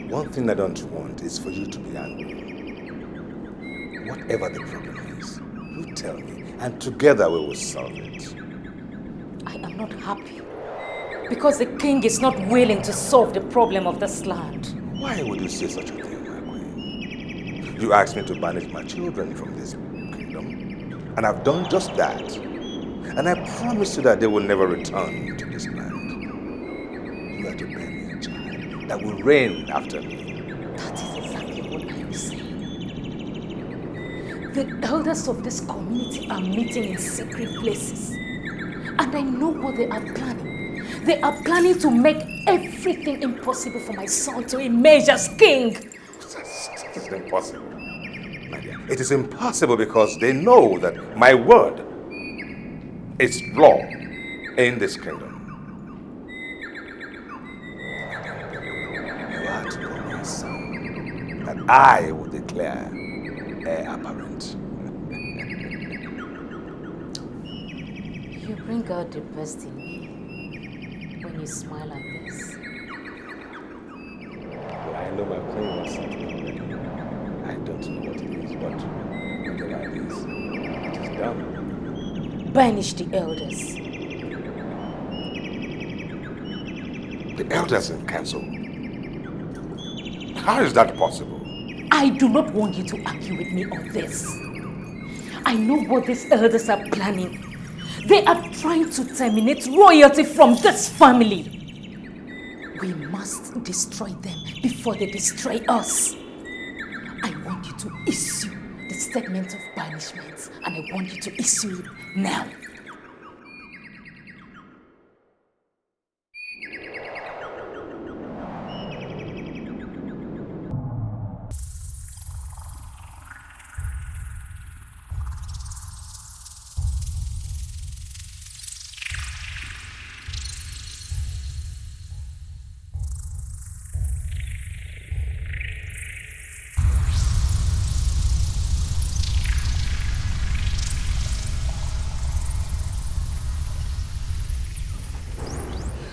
One thing I don't want is for you to be angry. Whatever the problem is, you tell me, and together we will solve it. I am not happy because the king is not willing to solve the problem of this land. Why would you say such a thing, my queen? You asked me to banish my children from this kingdom, and I've done just that. And I promise you that they will never return to this land. You are to bear me a child that will reign after me. That is exactly what I am saying. The elders of this community are meeting in secret places. And I know what they are planning. They are planning to make everything impossible for my son to emerge as king. It's impossible. My dear, it is impossible because they know that my word is law in this kingdom. You are to call my son, that I will declare heir apparent. You bring out the best in me when you smile like this. Well, I know my plan was something already. I don't know what it is, but whatever it is done. Banish the elders. The elders in council? How is that possible? I do not want you to argue with me on this. I know what these elders are planning. They are trying to terminate royalty from this family. We must destroy them before they destroy us. I want you to issue the statement of banishment, and I want you to issue it now.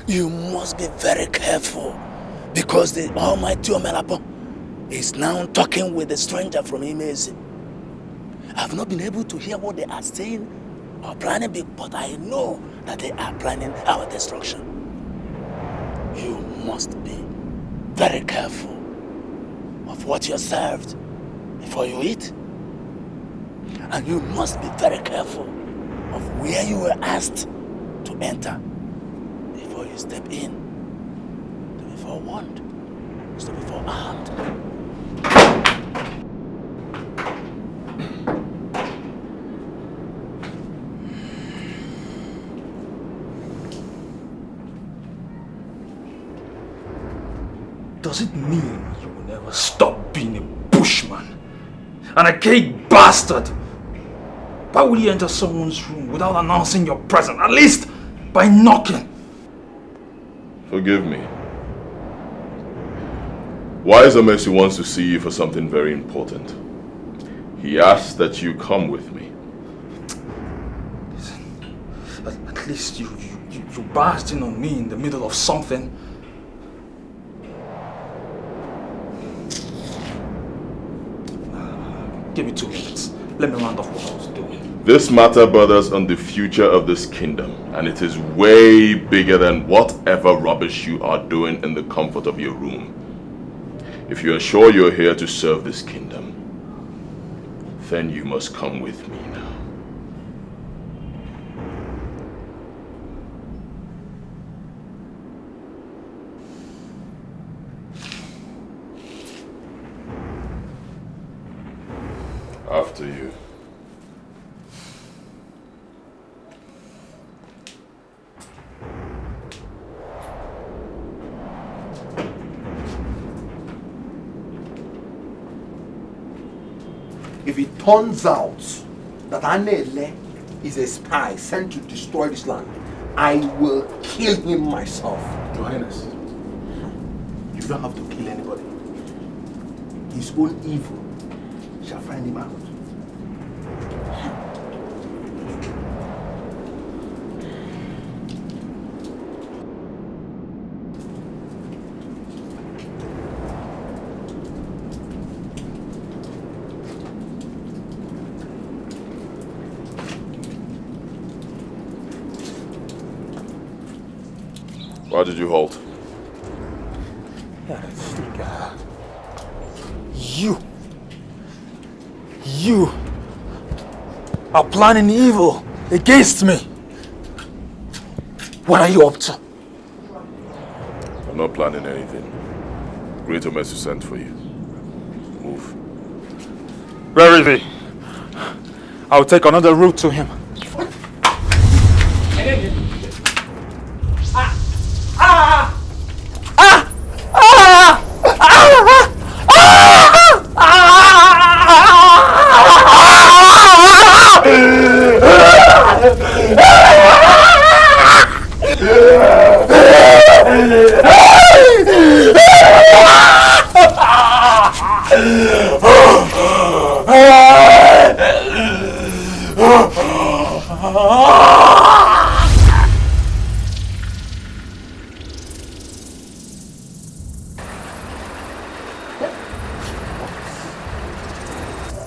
You must be very careful because the Almighty Omelapo is now talking with a stranger from Imezi. I've not been able to hear what they are saying or planning, but I know that they are planning our destruction. You must be very careful of what you're served before you eat. And you must be very careful of where you were asked to enter. Before you step in, to be forewarned, to be forearmed. Does it mean you will never stop being a bushman? And a cake bastard? Why would you enter someone's room without announcing your presence, at least by knocking? Forgive me. Wise Mercy wants to see you for something very important. He asks that you come with me. Listen, at least you barged in on me in the middle of something. Give me 2 minutes. Let me round off what I was doing. This matter borders on the future of this kingdom, and it is way bigger than whatever rubbish you are doing in the comfort of your room. If you are sure you're here to serve this kingdom, then you must come with me now. After you. If it turns out that Anele is a spy sent to destroy this land, I will kill him myself. Your Highness, you don't have to kill anybody. His own evil shall find him out. Why did you halt? You are planning evil against me. What are you up to? I'm not planning anything. Greater Mercy sent for you. Move. Where is he? I'll take another route to him.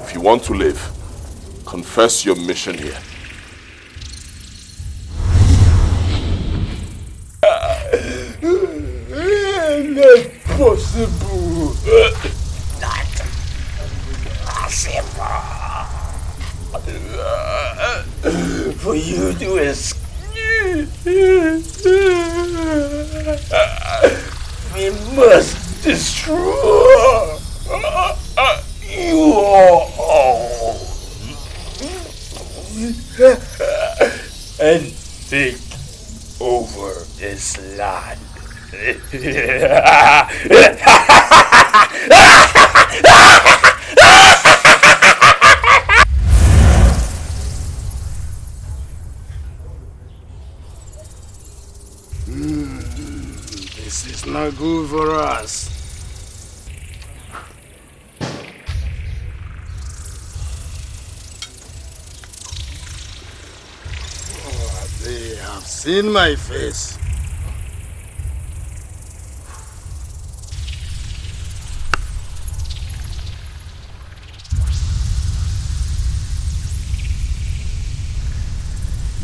If you want to live, confess your mission here. Not possible. Not possible. For you to escape, we must destroy you all and take over this land. This is not good for us. Oh, they have seen my face.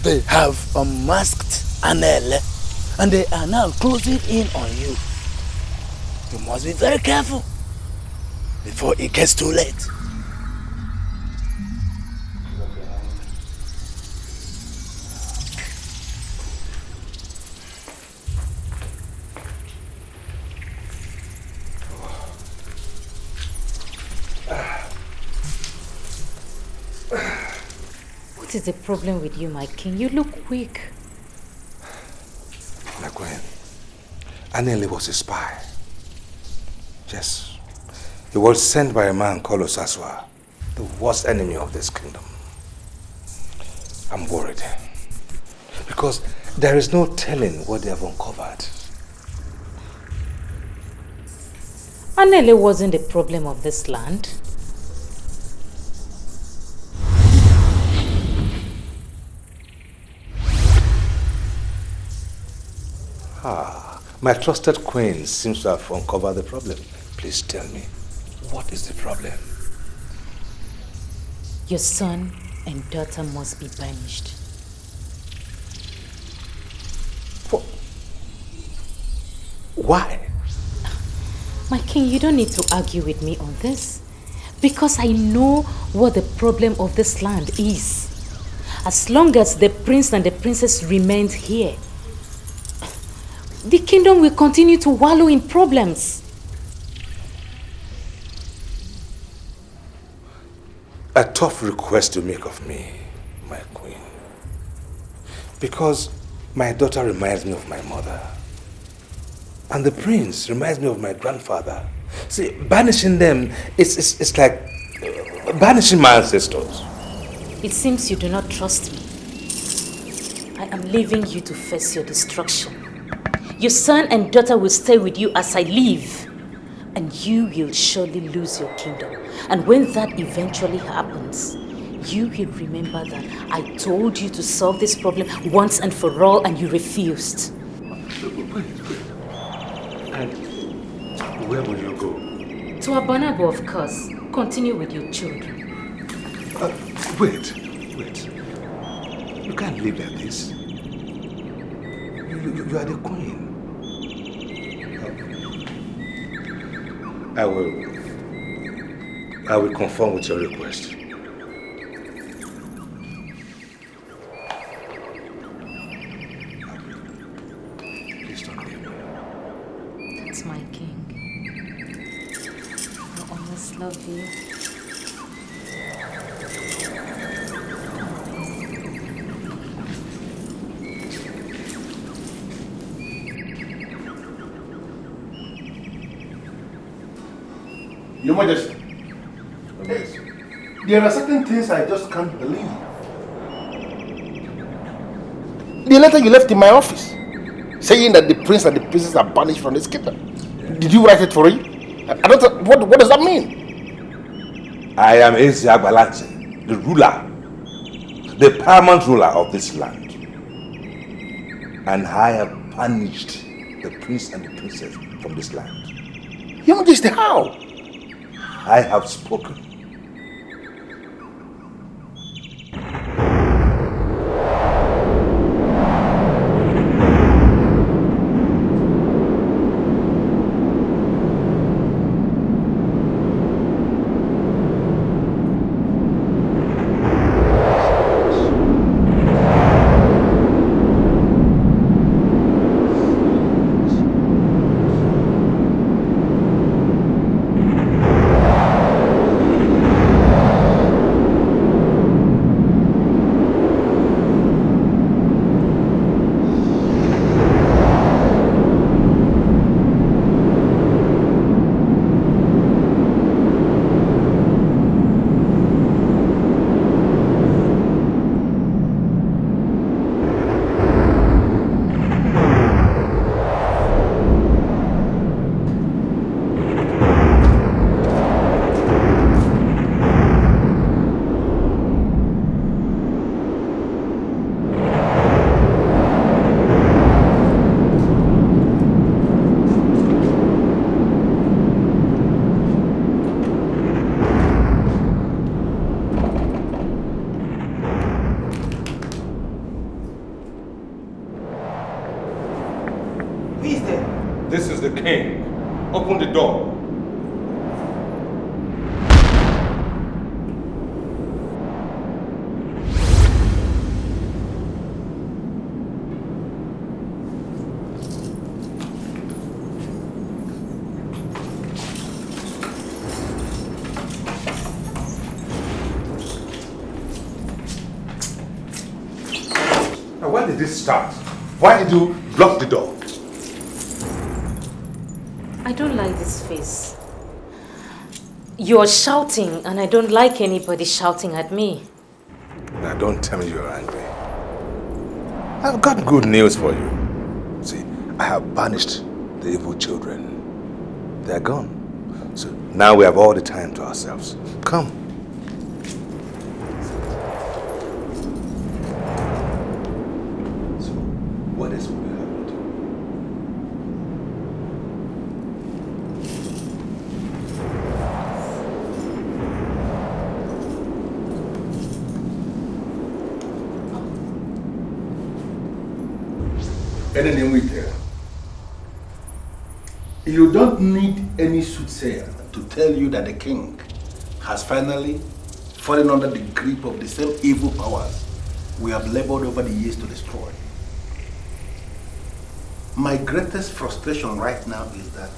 They have unmasked Anele, and they are now closing in on you. You must be very careful before it gets too late. What is the problem with you, my king? You look weak. My queen, Anele was a spy. Yes. He was sent by a man called Osaswa, the worst enemy of this kingdom. I'm worried. Because there is no telling what they have uncovered. Anele wasn't the problem of this land. My trusted queen seems to have uncovered the problem. Please tell me, what is the problem? Your son and daughter must be banished. Why? My king, you don't need to argue with me on this. Because I know what the problem of this land is. As long as the prince and the princess remain here, the kingdom will continue to wallow in problems. A tough request to make of me, my queen. Because my daughter reminds me of my mother. And the prince reminds me of my grandfather. See, banishing them, it's like banishing my ancestors. It seems you do not trust me. I am leaving you to face your destruction. Your son and daughter will stay with you as I leave. And you will surely lose your kingdom. And when that eventually happens, you will remember that I told you to solve this problem once and for all, and you refused. Wait. And where will you go? To Abanabo, of course. Continue with your children. Wait. You can't live like this. You are the queen. I will conform with your request. Please don't leave me. That's my king. I always love you. Your Majesty, there are certain things I just can't believe. The letter you left in my office, saying that the prince and the princess are banished from this kingdom. Did you write it for you? I don't. What does that mean? I am Exile, the ruler, the paramount ruler of this land. And I have banished the prince and the princess from this land. Your Majesty, how? I have spoken. This is the king. Open the door. Now, why did this start? Why did you block the door? I don't like this face. You're shouting, and I don't like anybody shouting at me. Now, don't tell me you're angry. I've got good news for you. See, I have banished the evil children. They're gone. So now we have all the time to ourselves. Come. So, what is what happened? Anything with you? You don't need any soothsayer to tell you that the king has finally fallen under the grip of the same evil powers we have labored over the years to destroy. My greatest frustration right now is that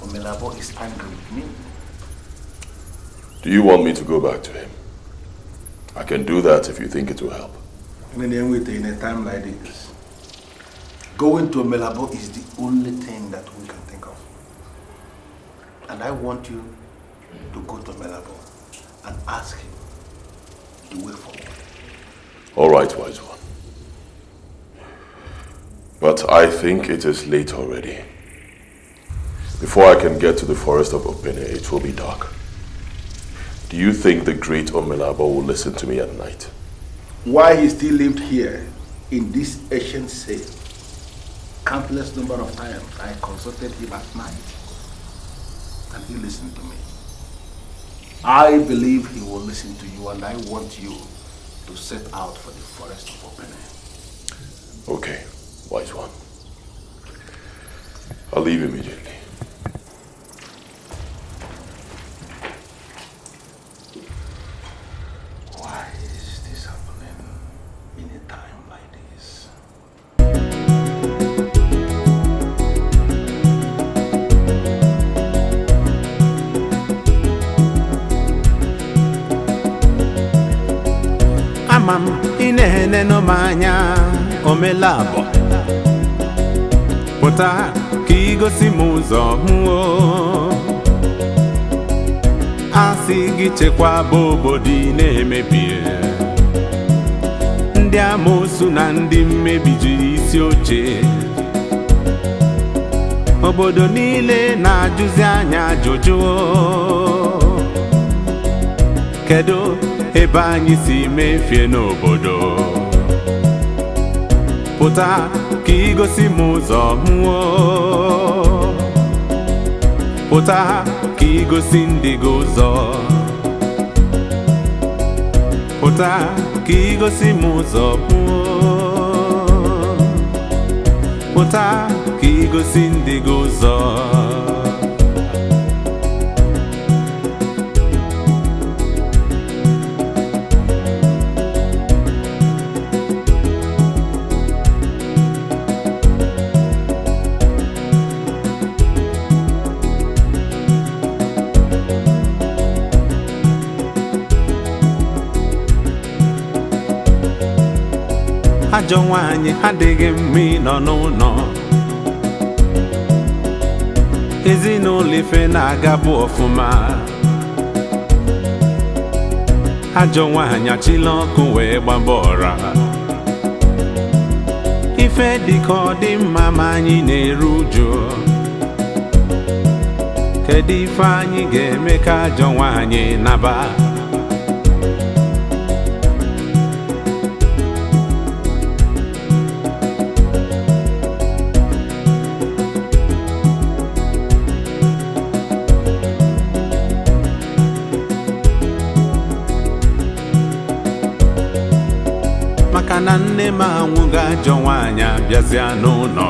Omelabo is angry with me. Do you want me to go back to him? I can do that if you think it will help. In a time like this, going to Omelabo is the only thing that we can think of. And I want you to go to Omelabo and ask him the way forward. All right, wise one. But I think it is late already. Before I can get to the forest of Opene, it will be dark. Do you think the great Omelabo will listen to me at night? Why he still lived here in this ancient cell, countless number of times I consulted him at night and he listened to me. I believe he will listen to you, and I want you to set out for the forest of Opene. Okay, wise one. I'll leave immediately. Inene no manya omelabo Pota kigosi muzo huo Asigi chekwa bobo di na-emebie Ndị amosu na ndị mmebi jiri isi oche Obodo niile na-ajụzi anya ajụjụ Kedu ebe anyị si mefie n'obodo Pụta ka igosi m ụzọ hụo Pụta ka igosi ndị gị ụzọ Pụta ka igosi m ụzọ hụo Pụta ka igosi ndị gị ụzọ Ajọ nwaanyị adịghị mma ịnọ n'ụlọ Ezinụlọ ife na-agabụ ọfụma Ajọ nwaanyị achịla ọkụ wee gbaba ọra Ife dịka ọ dị mma ma anyị na-eru uju Kedu ife anyị ga-eme ka ajọ nwaanyị naba Maka na nne m anwụghị ajọ nwaanyị abịazịa n'ụlọ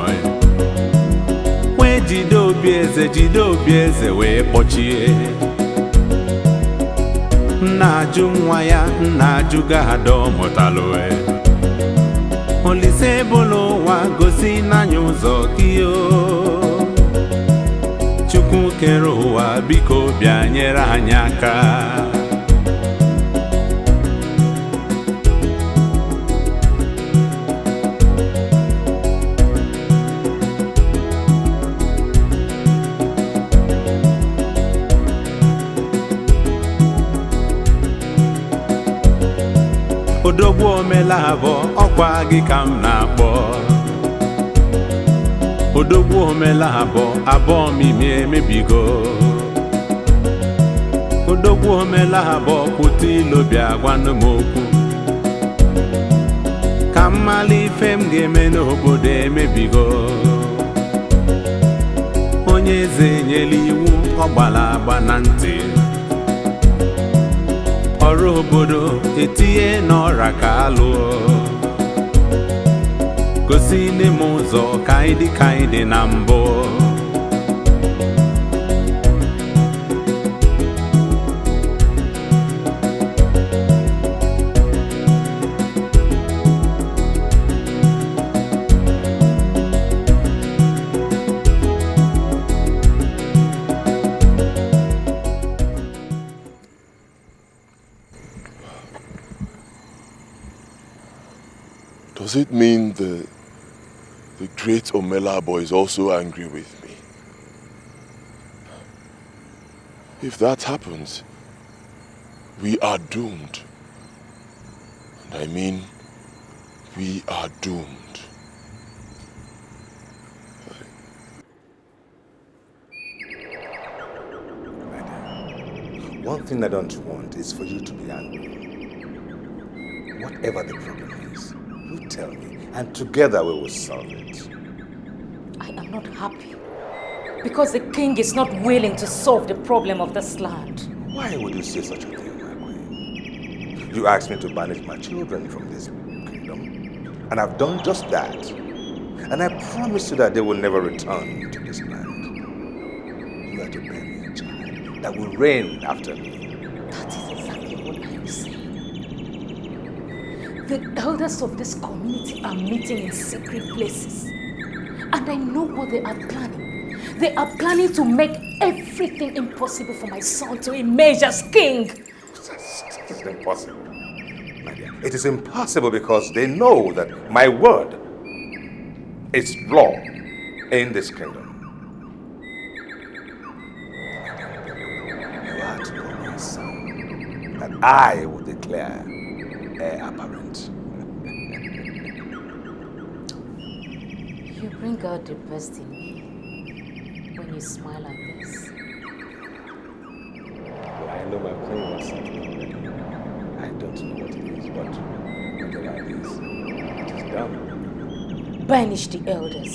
Wee jide obi eze wee kpọchie Nna ajụ nwa ya, nna ajụ ga-ada ọmụtalụ Olise ebula ụwa gosi n'anya ụzọ gị Chukwu kere ụwa biko bịa nyere anyị aka Odogwu omela abụọ ọkwa gị ka m na-akpọ Odogwu omela abụọ mimi emebigo Odogwu omela abụọ pụta ilo bịa gwanụ m okwu Ka mmali ife m ga-eme n'obodo emebigo Onye eze nyela iwu ọ gbara agba na ntị Ọrụ obodo etinye n'ọra ka alụọ Gosi nne m ụzọ ka anyị dị na mbụ Does it mean the great Omelabo is also angry with me? If that happens, we are doomed. And I mean, we are doomed. One thing I don't want is for you to be angry. Whatever the problem is, you tell me, and together we will solve it. I am not happy because the king is not willing to solve the problem of this land. Why would you say such a thing, my queen? You asked me to banish my children from this kingdom, and I've done just that. And I promise you that they will never return to this land. You are to bear me a child that will reign after me. That is exactly what I am saying. The elders of this community are meeting in secret places. And I know what they are planning. They are planning to make everything impossible for my son to emerge as king. It's impossible, my dear. It is impossible because they know that my word is law in this kingdom. You are to know, my son, that I will declare heir apparent. You bring out the best in me when you smile like this. Well, I know my plan was something already. I don't know what it is, but whatever it is done. Banish the elders.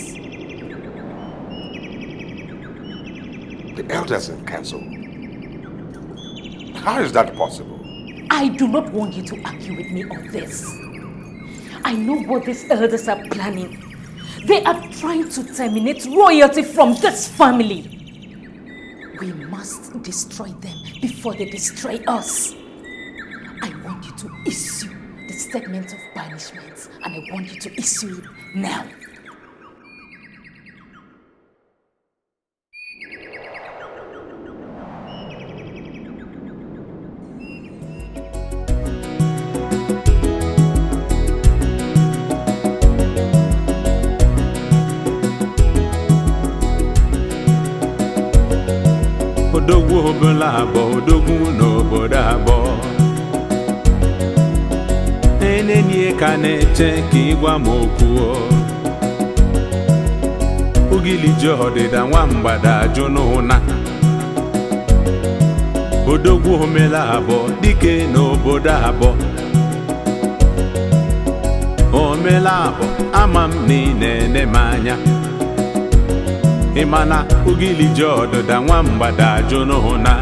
The elders in council. How is that possible? I do not want you to argue with me on this. I know what these elders are planning. They are trying to terminate royalty from this family. We must destroy them before they destroy us. I want you to issue the statement of banishment, and I want you to issue it now. Odogwu ọbụla abụọ, odogwu n'obodo abụọ. Enenye ka na-eche ka ịgwa m okwu. Ogiliji ọdịda nwa mgbada ajụ n'ụna. Odogwu omela abụọ, dike n'obodo abụọ. Omela abụọ, ama m niile m anya. Imana ogiliji ọdịda nwa mgbada ajụ n'ụna.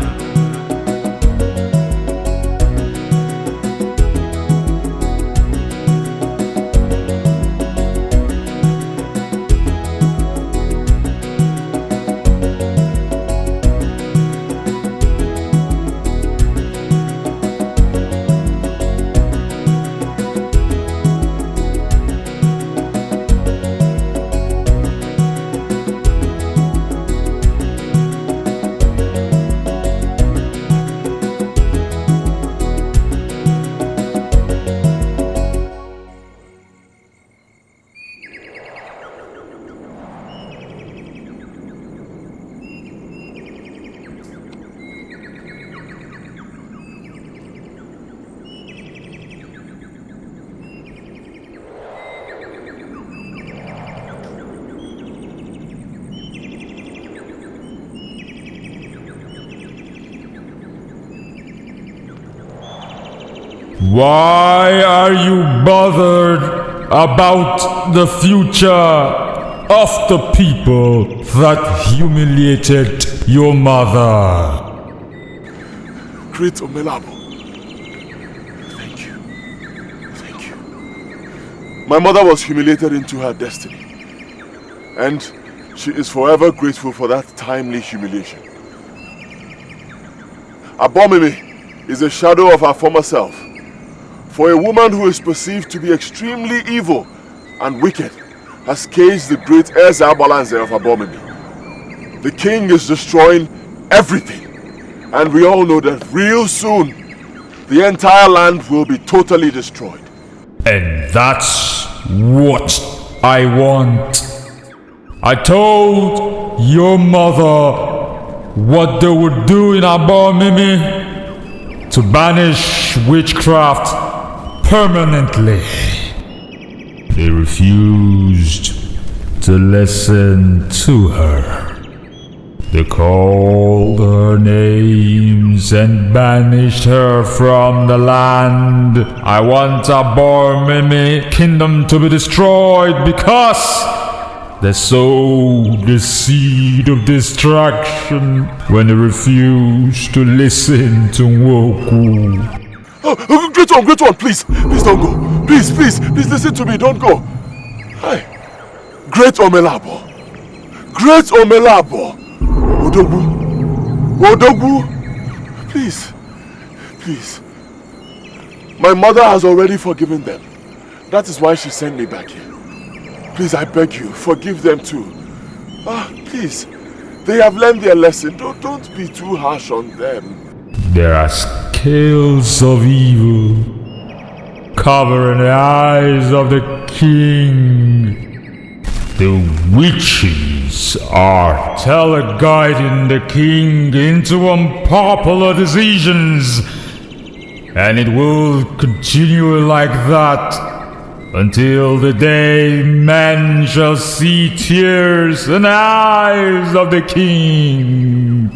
Why are you bothered about the future of the people that humiliated your mother? Great Omelabo, thank you. Thank you. My mother was humiliated into her destiny, and she is forever grateful for that timely humiliation. Abomimi is a shadow of her former self. For a woman who is perceived to be extremely evil and wicked has caged the great exile balancer of Abomimi. The king is destroying everything, and we all know that real soon the entire land will be totally destroyed. And that's what I want. I told your mother what they would do in Abomimi to banish witchcraft permanently. They refused to listen to her. They called her names and banished her from the land. I want Abomimi kingdom to be destroyed because they sowed the seed of destruction when they refused to listen to Nwoku. Oh, great one, please don't go. Please listen to me, don't go. Hi. Great Omelabo. Odogwu. Please. My mother has already forgiven them. That is why she sent me back here. Please, I beg you, forgive them too. Please. They have learned their lesson. Don't be too harsh on them. There are scales of evil covering the eyes of the king. The witches are teleguiding the king into unpopular decisions, and it will continue like that until the day men shall see tears in the eyes of the king.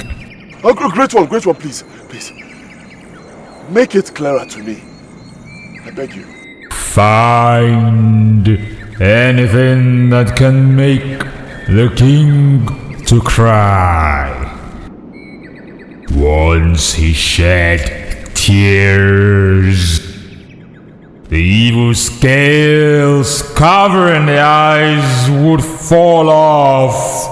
Oh, great one, please. Make it clearer to me. I beg you. Find anything that can make the king to cry. Once he shed tears, the evil scales covering the eyes would fall off.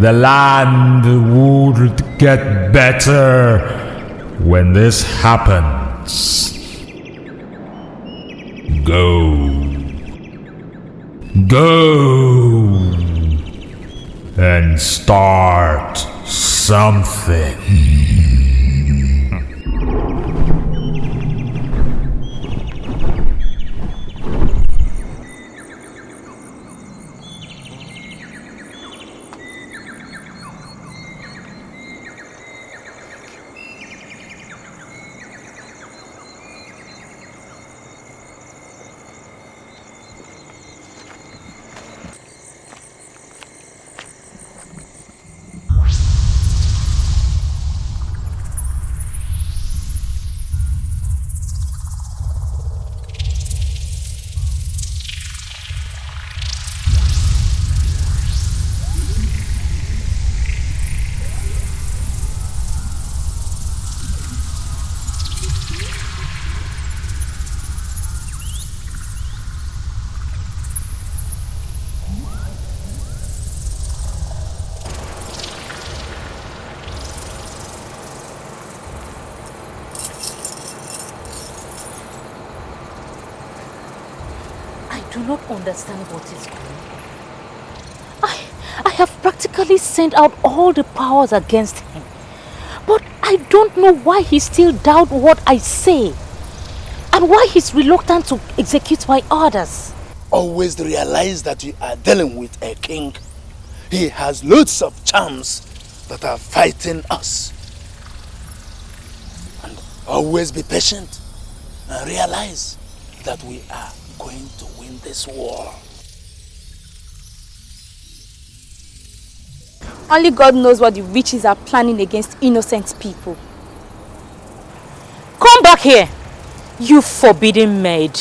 The land would get better when this happens. Go and start something. I do not understand what is going on. I have practically sent out all the powers against him. But I don't know why he still doubts what I say. And why he's reluctant to execute my orders. Always realize that you are dealing with a king. He has loads of charms that are fighting us. And always be patient and realize that we are going to win this war. Only God knows what the witches are planning against innocent people. Come back here, you forbidden maid.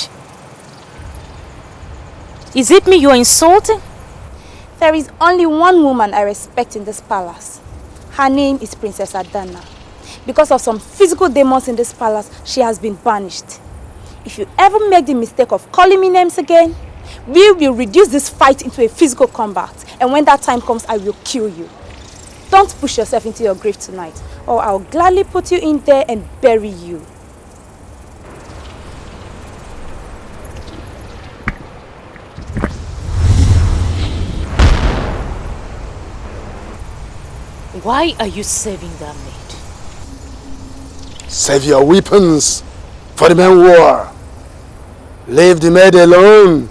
Is it me you're insulting? There is only one woman I respect in this palace. Her name is Princess Adana. Because of some physical demons in this palace, she has been banished. If you ever make the mistake of calling me names again, we will reduce this fight into a physical combat. And when that time comes, I will kill you. Don't push yourself into your grave tonight, or I'll gladly put you in there and bury you. Why are you saving that maid? Save your weapons for the men war. Leave the maid alone.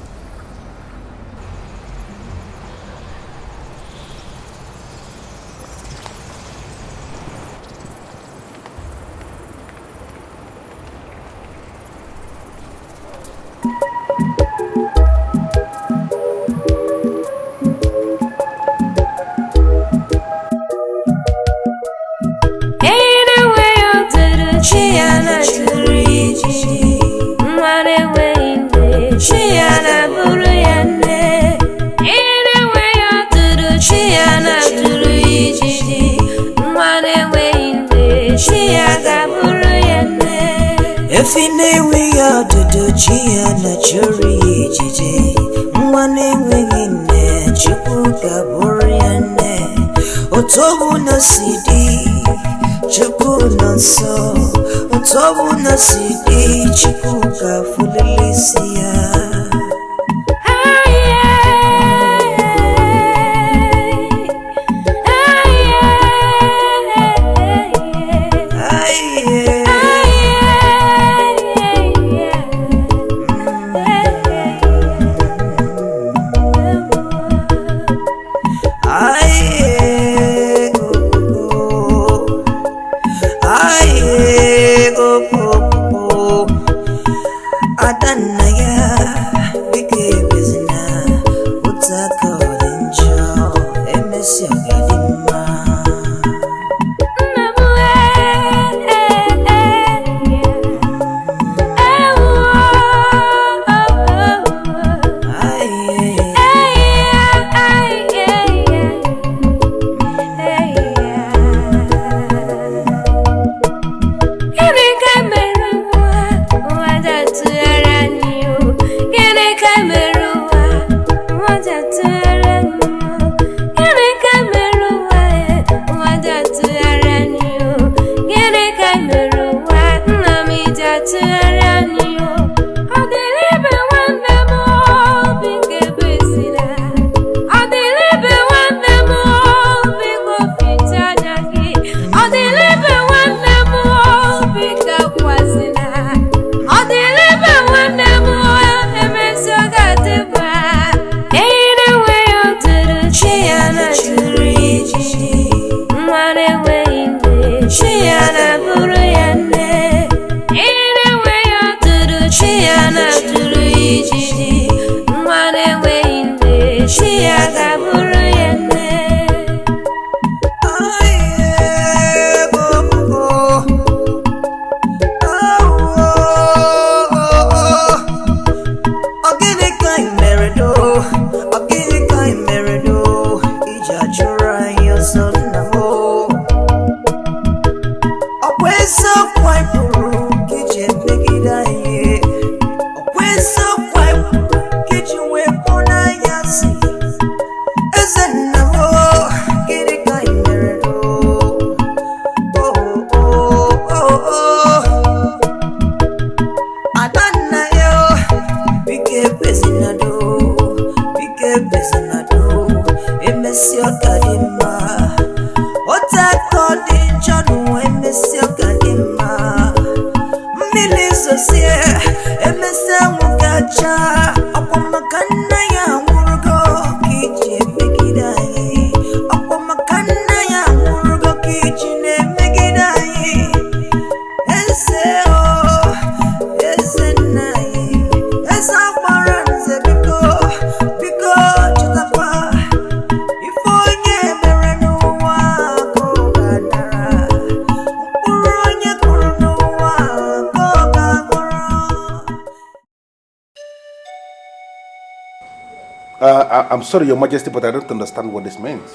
I'm sorry, Your Majesty, but I don't understand what this means.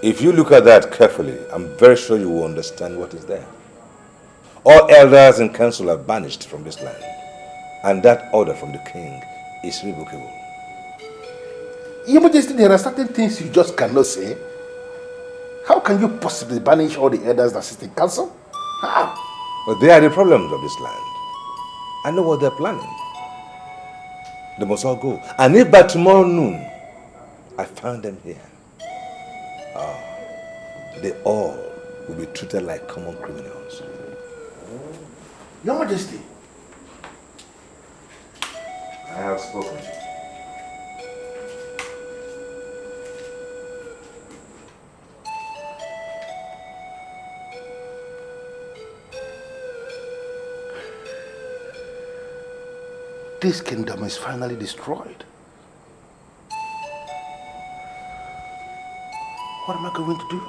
If you look at that carefully, I'm very sure you will understand what is there. All elders and council are banished from this land, and that order from the king is revocable. Your Majesty, there are certain things you just cannot say. How can you possibly banish all the elders that sit in council? How? But they are the problems of this land. I know what they're planning. They must all go. And if by tomorrow noon, I found them here, they all will be treated like common criminals. Your Majesty. I have spoken. This kingdom is finally destroyed. What am I going to do?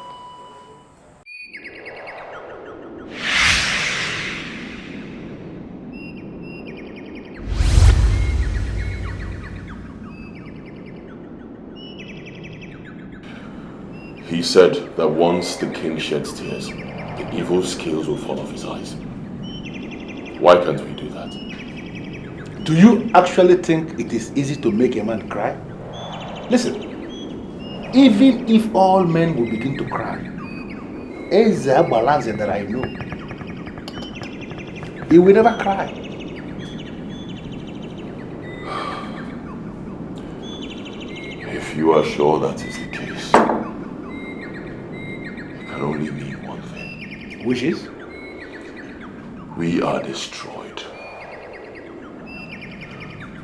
He said that once the king sheds tears, the evil scales will fall off his eyes. Why can't we do that? Do you actually think it is easy to make a man cry? Listen, even if all men will begin to cry, is a balance that I know. He will never cry. If you are sure that is the case, it can only mean one thing. Which is? We are destroyed.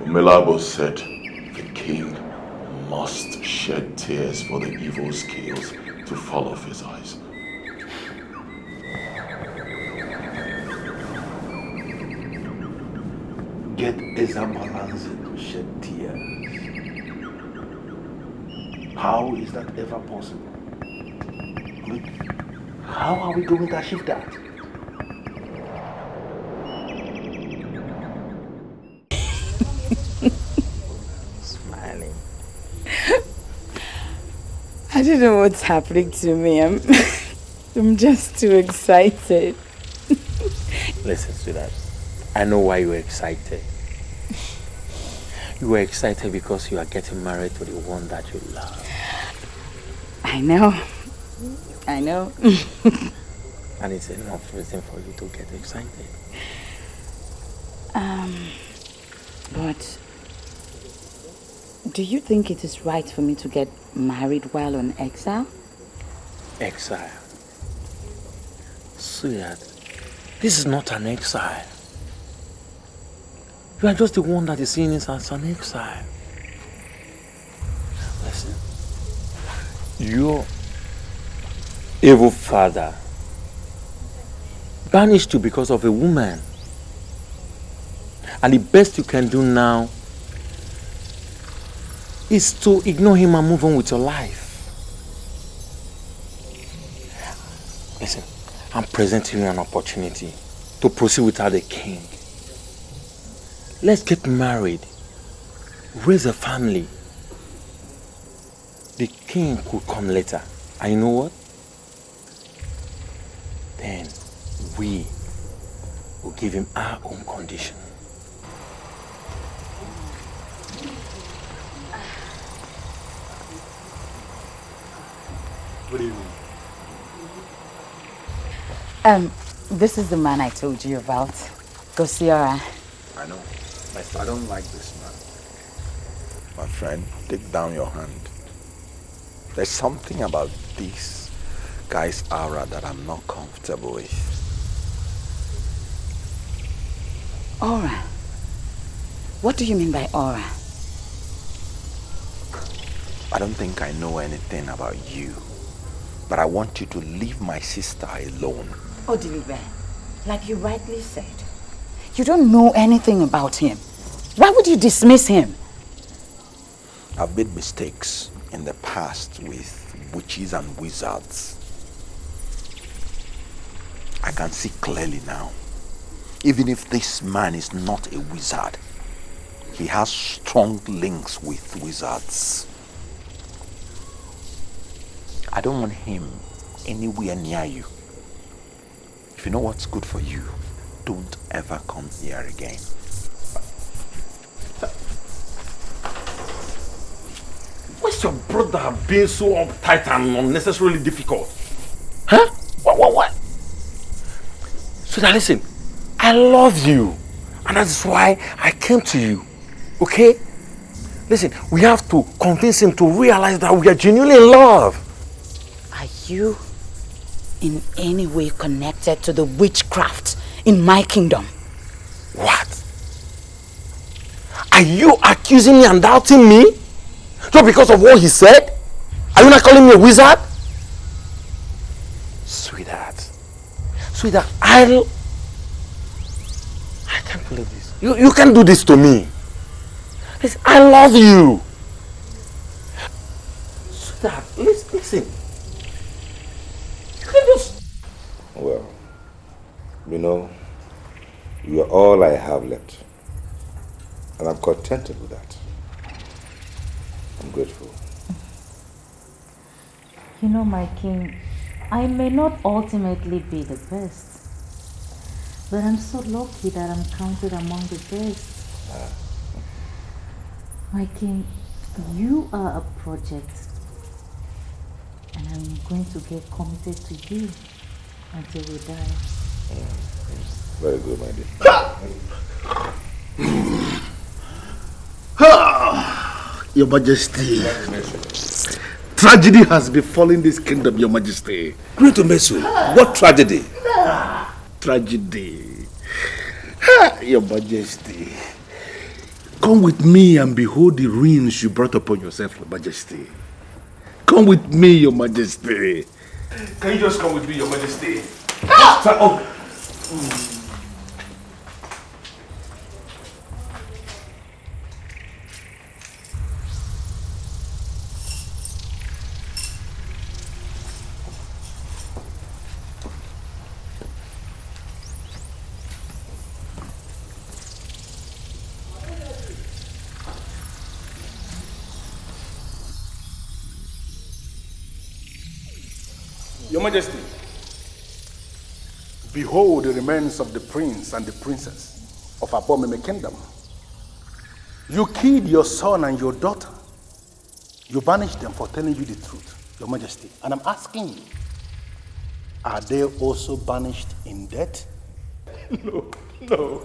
Milabo said the king must shed tears for the evil scales to fall off his eyes. Get Ezabalance to shed tears. How is that ever possible? I mean, how are we going to achieve that? Smiling. I don't know what's happening to me. I'm just too excited. Listen, sweetheart. I know why you were excited. You were excited because you are getting married to the one that you love. I know. I know. And it's enough reason for you to get excited. But do you think it is right for me to get married while on exile? Exile? Sweetheart, this is not an exile. You are just the one that is seeing this as an exile. Listen, your evil father banished you because of a woman. And the best you can do now is to ignore him and move on with your life. Listen, I'm presenting you an opportunity to proceed without a king. Let's get married, raise a family. The king could come later. And you know what? Then we will give him our own condition. Good evening. This is the man I told you about. Gosiora. I know. I don't like this man. My friend, take down your hand. There's something about this guy's aura that I'm not comfortable with. Aura? What do you mean by aura? I don't think I know anything about you, but I want you to leave my sister alone. Odilibe, like you rightly said, you don't know anything about him. Why would you dismiss him? I've made mistakes in the past with witches and wizards. I can see clearly now. Even if this man is not a wizard, he has strong links with wizards. I don't want him anywhere near you. If you know what's good for you, don't ever come here again. What's your brother being so uptight and unnecessarily difficult? Huh? What? So now listen, I love you. And that's why I came to you. Okay? Listen, we have to convince him to realize that we are genuinely in love. Are you in any way connected to the witchcraft in my kingdom? What? Are you accusing me and doubting me? Just because of what he said? Are you not calling me a wizard? Sweetheart, I can't believe this. You can't do this to me. Listen, I love you. Sweetheart, listen. You can just... Well, you know, you are all I have left. And I'm contented with that. I'm grateful. You know, my king, I may not ultimately be the best, but I'm so lucky that I'm counted among the best. My king, you are a project, and I'm going to get committed to you until we die. Very good, my dear. Your Majesty. Tragedy has befallen this kingdom, Your Majesty. Great Omesu, what tragedy? Tragedy. Your Majesty. Come with me and behold the ruins you brought upon yourself, Your Majesty. Come with me, Your Majesty. Can you just come with me, Your Majesty? Your Majesty, behold the remains of the prince and the princess of Abomeme Kingdom. You killed your son and your daughter. You banished them for telling you the truth, Your Majesty. And I'm asking you, are they also banished in death? No. No.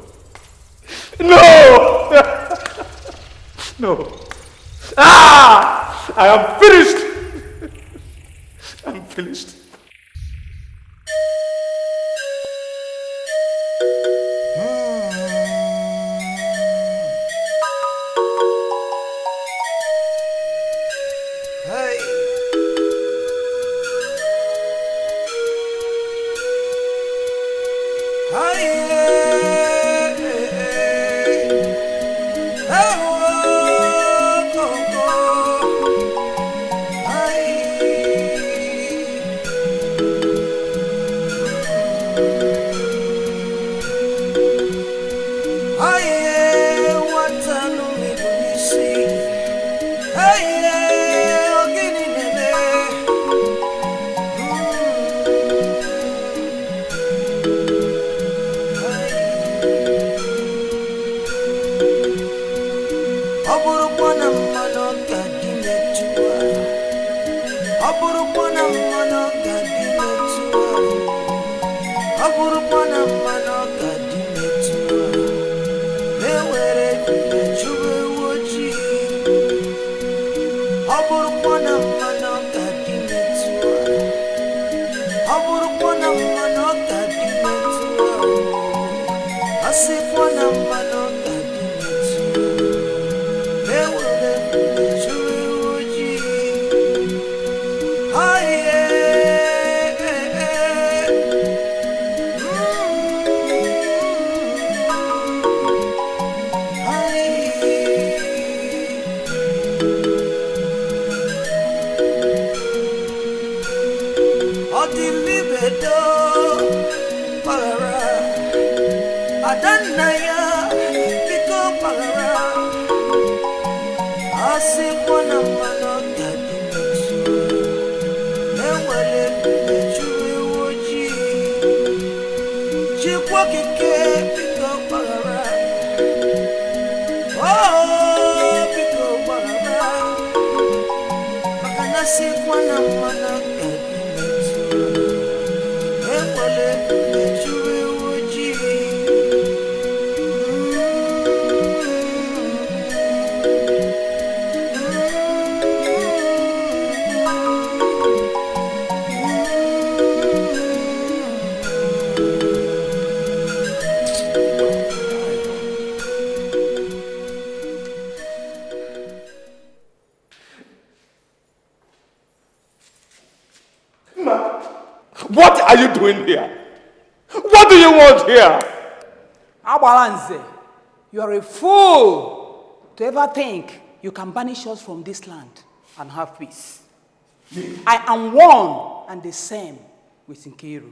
I am finished. I'm finished. Oh, Odilibedo Pagara Adanaya Biko Pagara Asi Wana Mana Gadimetsu Ewale Mechuwe Woji Chikwa Kike Biko Pagara Oh Biko Pagara Makanasi Wana Mana What are you doing here? What do you want here? Abalanze, you are a fool to ever think you can banish us from this land and have peace. I am one and the same with Nkiru.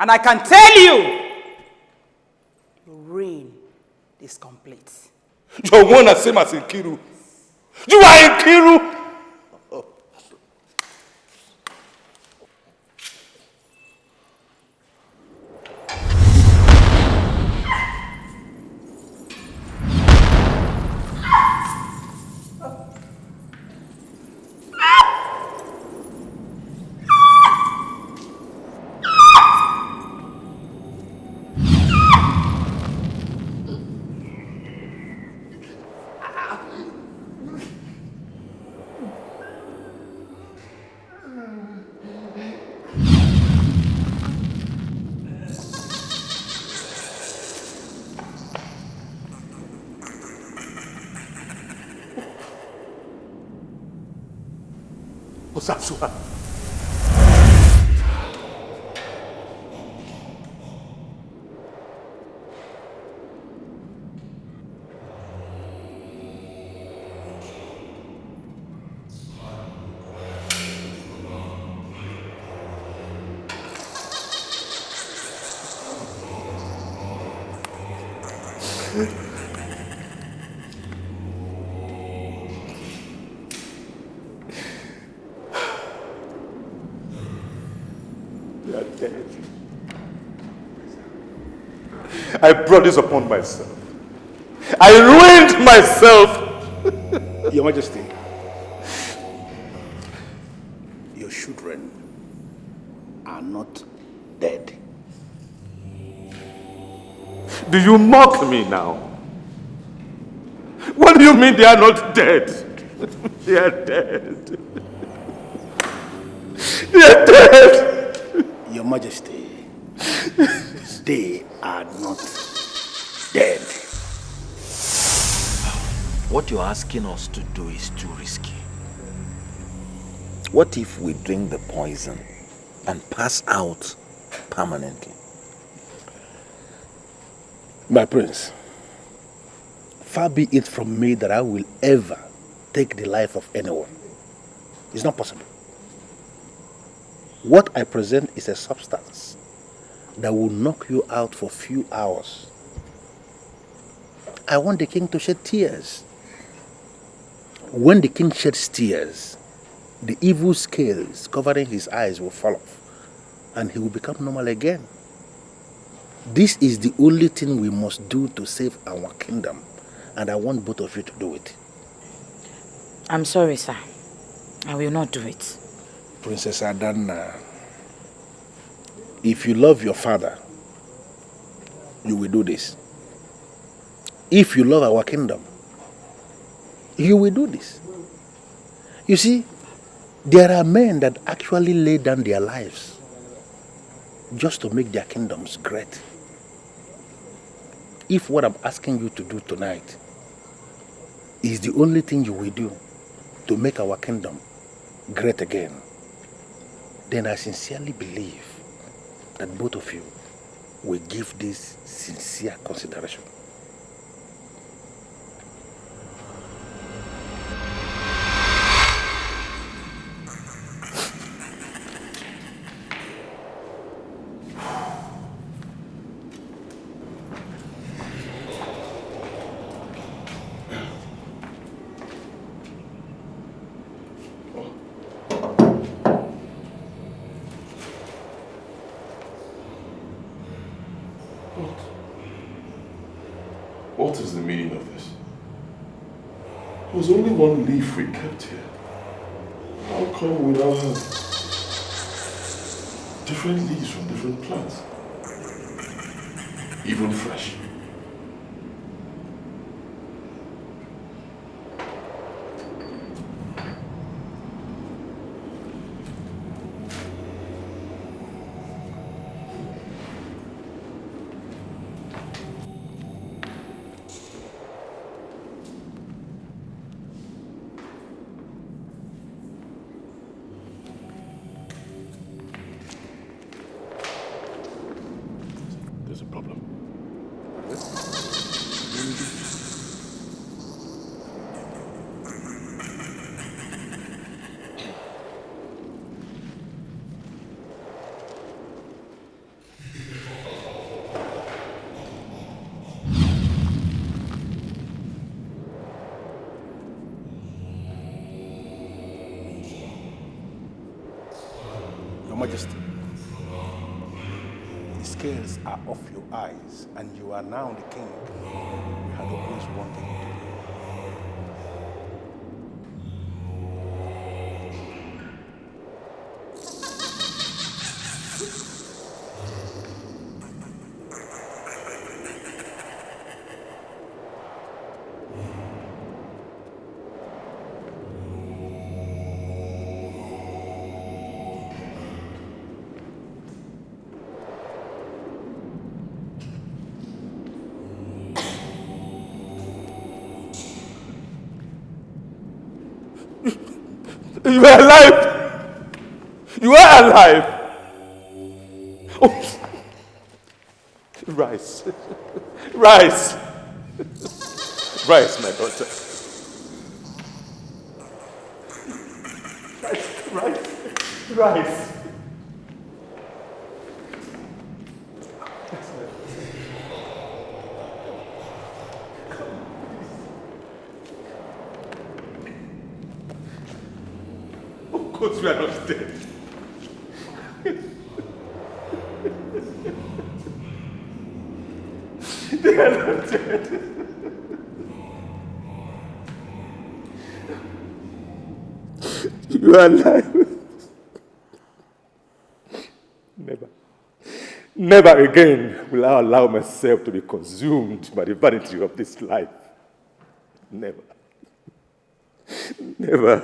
And I can tell you, your reign is complete. You're one and same as Nkiru. You are Nkiru. Osasua. You are dead. I brought this upon myself. I ruined myself. Your Majesty, your children are not dead. Do you mock me now? What do you mean they are not dead? They are dead. They are dead. Your Majesty, they are not dead. What you're asking us to do is too risky. What if we drink the poison and pass out permanently? My prince, far be it from me that I will ever take the life of anyone. It's not possible. What I present is a substance that will knock you out for a few hours. I want the king to shed tears. When the king sheds tears, the evil scales covering his eyes will fall off and he will become normal again. This is the only thing we must do to save our kingdom, and I want both of you to do it. I'm sorry, sir. I will not do it. Princess Adana, if you love your father, you will do this. If you love our kingdom, you will do this. You see, there are men that actually lay down their lives just to make their kingdoms great. If what I'm asking you to do tonight is the only thing you will do to make our kingdom great again, then I sincerely believe that both of you will give this sincere consideration. What is the meaning of this? There was only one leaf we kept here. How come we now have different leaves from different plants? Even fresh. There's a problem. Your Majesty, the scales are off your eyes, and you are now the king we had always wanted you to be. You are alive! You are alive! Oh. Rise. Rise. Rise, my daughter. Rise. Rise. Of course we are not dead. They are not dead. You are alive. Never again will I allow myself to be consumed by the vanity of this life. Never. Never.